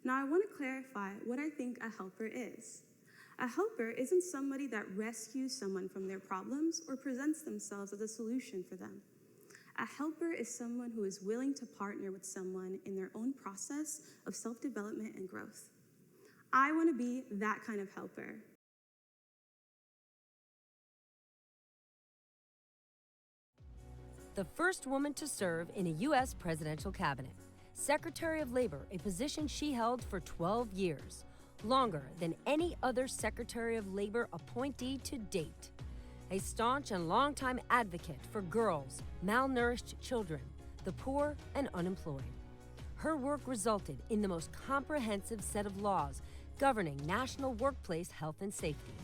Now, I want to clarify what I think a helper is. A helper isn't somebody that rescues someone from their problems or presents themselves as a solution for them. A helper is someone who is willing to partner with someone in their own process of self-development and growth. I want to be that kind of helper. The first woman to serve in a U.S. presidential cabinet. Secretary of Labor, a position she held for 12 years, longer than any other Secretary of Labor appointee to date. A staunch and longtime advocate for girls, malnourished children, the poor, and unemployed. Her work resulted in the most comprehensive set of laws governing national workplace health and safety.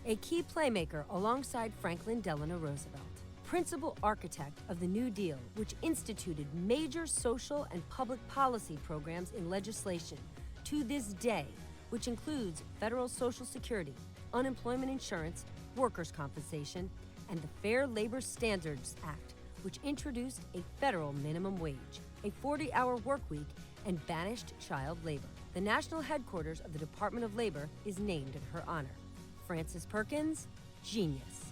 A key playmaker alongside Franklin Delano Roosevelt. Principal architect of the New Deal, which instituted major social and public policy programs in legislation to this day, which includes federal Social Security, unemployment insurance, workers' compensation, and the Fair Labor Standards Act, which introduced a federal minimum wage, a 40-hour work week, and banished child labor. The national headquarters of the Department of Labor is named in her honor. Frances Perkins, genius.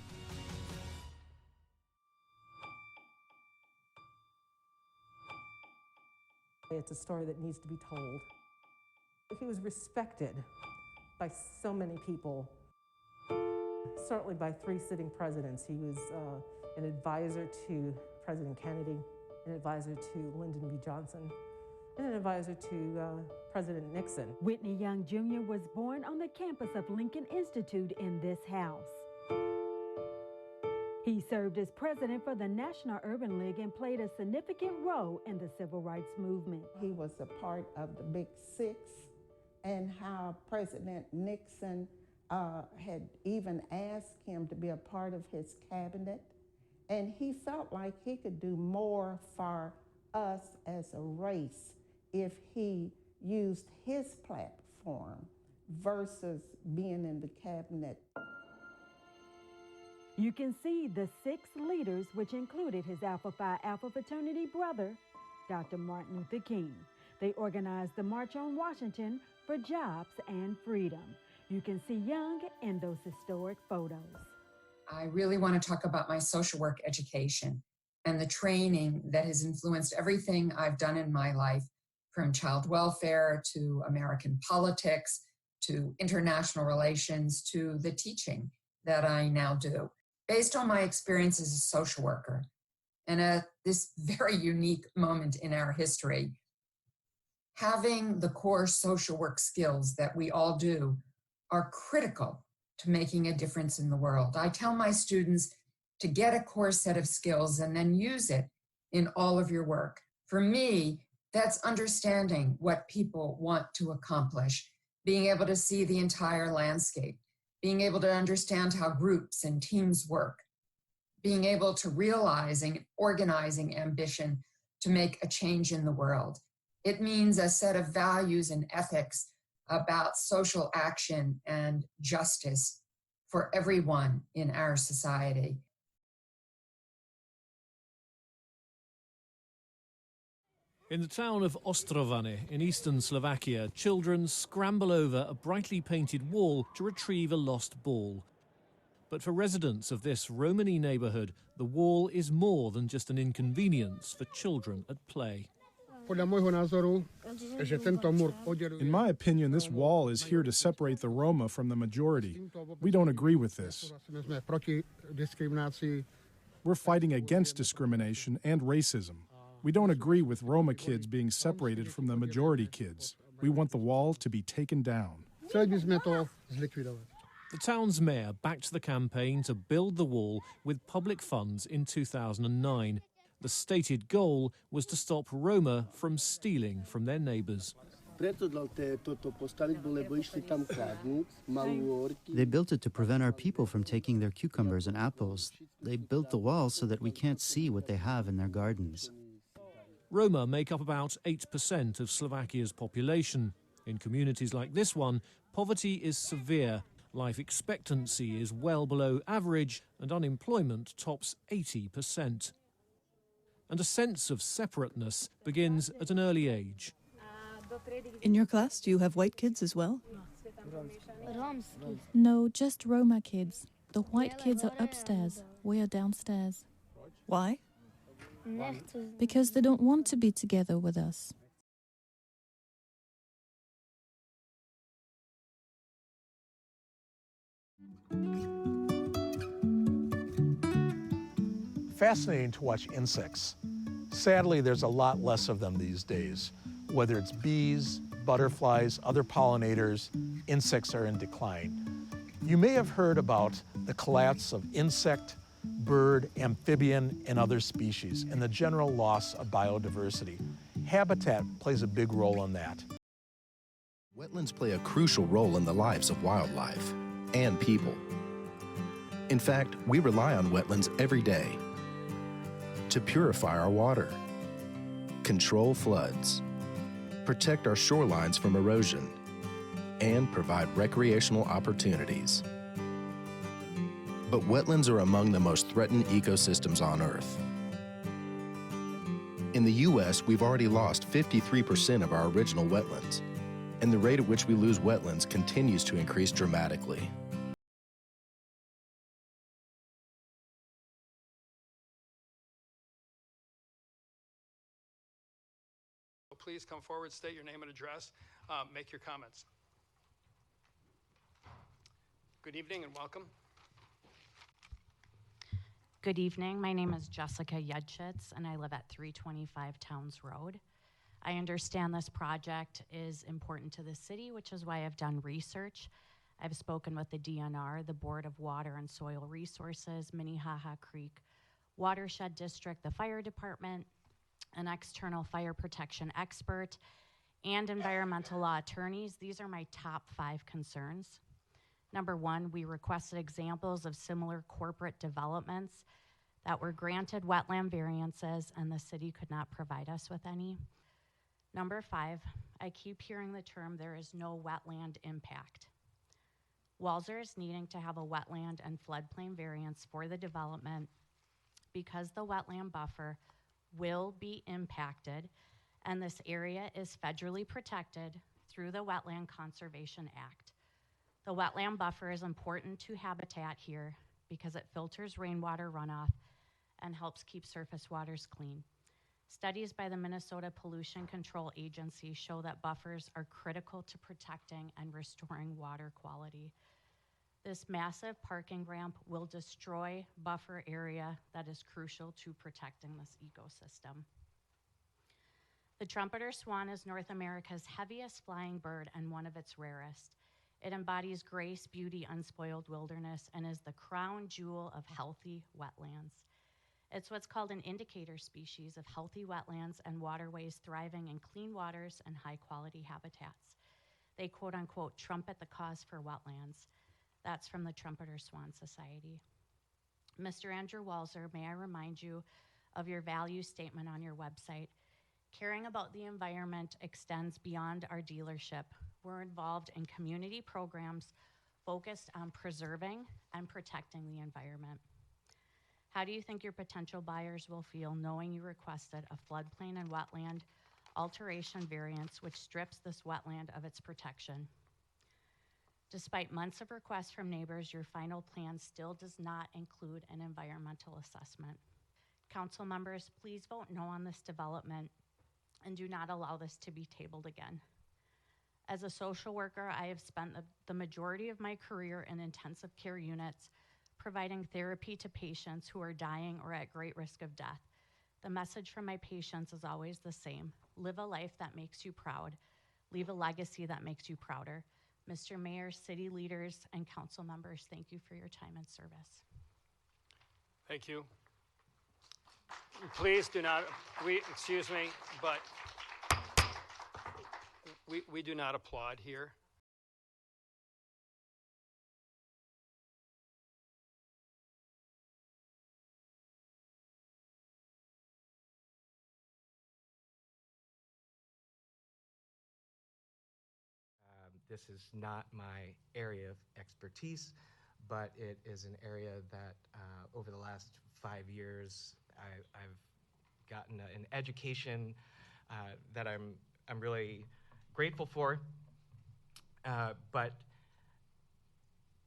It's a story that needs to be told. He was respected by so many people, certainly by 3 sitting presidents. He was an advisor to President Kennedy, an advisor to Lyndon B. Johnson, and an advisor to President Nixon. Whitney Young Jr. was born on the campus of Lincoln Institute in this house. He served as president for the National Urban League and played a significant role in the civil rights movement. He was a part of the Big Six, and how President Nixon had even asked him to be a part of his cabinet. And he felt like he could do more for us as a race if he used his platform versus being in the cabinet. You can see the 6 leaders, which included his Alpha Phi Alpha fraternity brother, Dr. Martin Luther King. They organized the March on Washington for Jobs and Freedom. You can see Young in those historic photos. I really want to talk about my social work education and the training that has influenced everything I've done in my life, from child welfare to American politics to international relations to the teaching that I now do. Based on my experience as a social worker and at this very unique moment in our history, having the core social work skills that we all do are critical to making a difference in the world. I tell my students to get a core set of skills and then use it in all of your work. For me, that's understanding what people want to accomplish, being able to see the entire landscape, being able to understand how groups and teams work, being able to realizing, organizing ambition to make a change in the world. It means a set of values and ethics about social action and justice for everyone in our society. In the town of Ostrovany in eastern Slovakia, children scramble over a brightly painted wall to retrieve a lost ball. But for residents of this Romany neighbourhood, the wall is more than just an inconvenience for children at play. In my opinion, this wall is here to separate the Roma from the majority. We don't agree with this. We're fighting against discrimination and racism. We don't agree with Roma kids being separated from the majority kids. We want the wall to be taken down. The town's mayor backed the campaign to build the wall with public funds in 2009. The stated goal was to stop Roma from stealing from their neighbours. They built it to prevent our people from taking their cucumbers and apples. They built the wall so that we can't see what they have in their gardens. Roma make up about 8% of Slovakia's population. In communities like this one, poverty is severe, life expectancy is well below average, and unemployment tops 80%. And a sense of separateness begins at an early age. In your class, do you have white kids as well? No, just Roma kids. The white kids are upstairs. We are downstairs. Why? Because they don't want to be together with us. Fascinating to watch insects. Sadly, there's a lot less of them these days. Whether it's bees, butterflies, other pollinators, insects are in decline. You may have heard about the collapse of insect, bird, amphibian, and other species, and the general loss of biodiversity. Habitat plays a big role in that. Wetlands play a crucial role in the lives of wildlife and people. In fact, we rely on wetlands every day to purify our water, control floods, protect our shorelines from erosion, and provide recreational opportunities. But wetlands are among the most threatened ecosystems on Earth. In the U.S., we've already lost 53% of our original wetlands, and the rate at which we lose wetlands continues to increase dramatically. Please come forward, state your name and address, make your comments. Good evening and welcome. Good evening. My name is Jessica Yudchitz, and I live at 325 Towns Road. I understand this project is important to the city, which is why I've done research. I've spoken with the DNR, the Board of Water and Soil Resources, Minnehaha Creek Watershed District, the Fire Department, an external fire protection expert, and environmental law attorneys. These are my top 5 concerns. Number 1, we requested examples of similar corporate developments that were granted wetland variances and the city could not provide us with any. Number 5, I keep hearing the term there is no wetland impact. Walser is needing to have a wetland and floodplain variance for the development because the wetland buffer will be impacted, and this area is federally protected through the Wetland Conservation Act. The wetland buffer is important to habitat here because it filters rainwater runoff and helps keep surface waters clean. Studies by the Minnesota Pollution Control Agency show that buffers are critical to protecting and restoring water quality. This massive parking ramp will destroy buffer area that is crucial to protecting this ecosystem. The trumpeter swan is North America's heaviest flying bird and one of its rarest. It embodies grace, beauty, unspoiled wilderness, and is the crown jewel of healthy wetlands. It's what's called an indicator species of healthy wetlands and waterways thriving in clean waters and high quality habitats. They quote unquote trumpet the cause for wetlands. That's from the Trumpeter Swan Society. Mr. Andrew Walser, may I remind you of your value statement on your website. Caring about the environment extends beyond our dealership. We're involved in community programs focused on preserving and protecting the environment. How do you think your potential buyers will feel knowing you requested a floodplain and wetland alteration variance which strips this wetland of its protection? Despite months of requests from neighbors, your final plan still does not include an environmental assessment. Council members, please vote no on this development and do not allow this to be tabled again. As a social worker, I have spent the majority of my career in intensive care units, providing therapy to patients who are dying or at great risk of death. The message from my patients is always the same. Live a life that makes you proud. Leave a legacy that makes you prouder. Mr. Mayor, city leaders, and council members, thank you for your time and service. Thank you. Please do not, excuse me, but we do not applaud here. This is not my area of expertise, but it is an area that over the last 5 years I've gotten an education that I'm really grateful for, but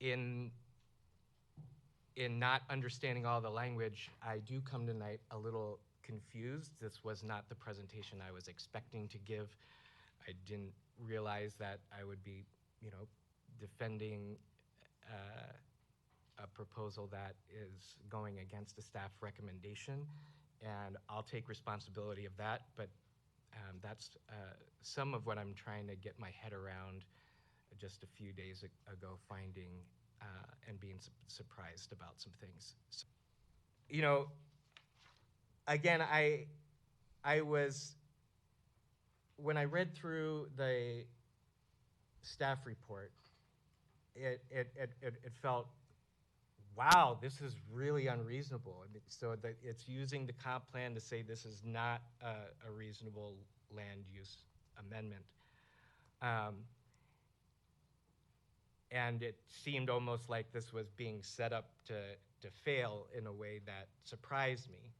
in not understanding all the language, I do come tonight a little confused. This was not the presentation I was expecting to give. I didn't realize that I would be, defending a proposal that is going against a staff recommendation, and I'll take responsibility of that, but that's some of what I'm trying to get my head around just a few days ago, finding and being surprised about some things. So, again, I was, when I read through the staff report, it felt, wow, this is really unreasonable. So that it's using the comp plan to say this is not a reasonable land use amendment. And it seemed almost like this was being set up to fail in a way that surprised me.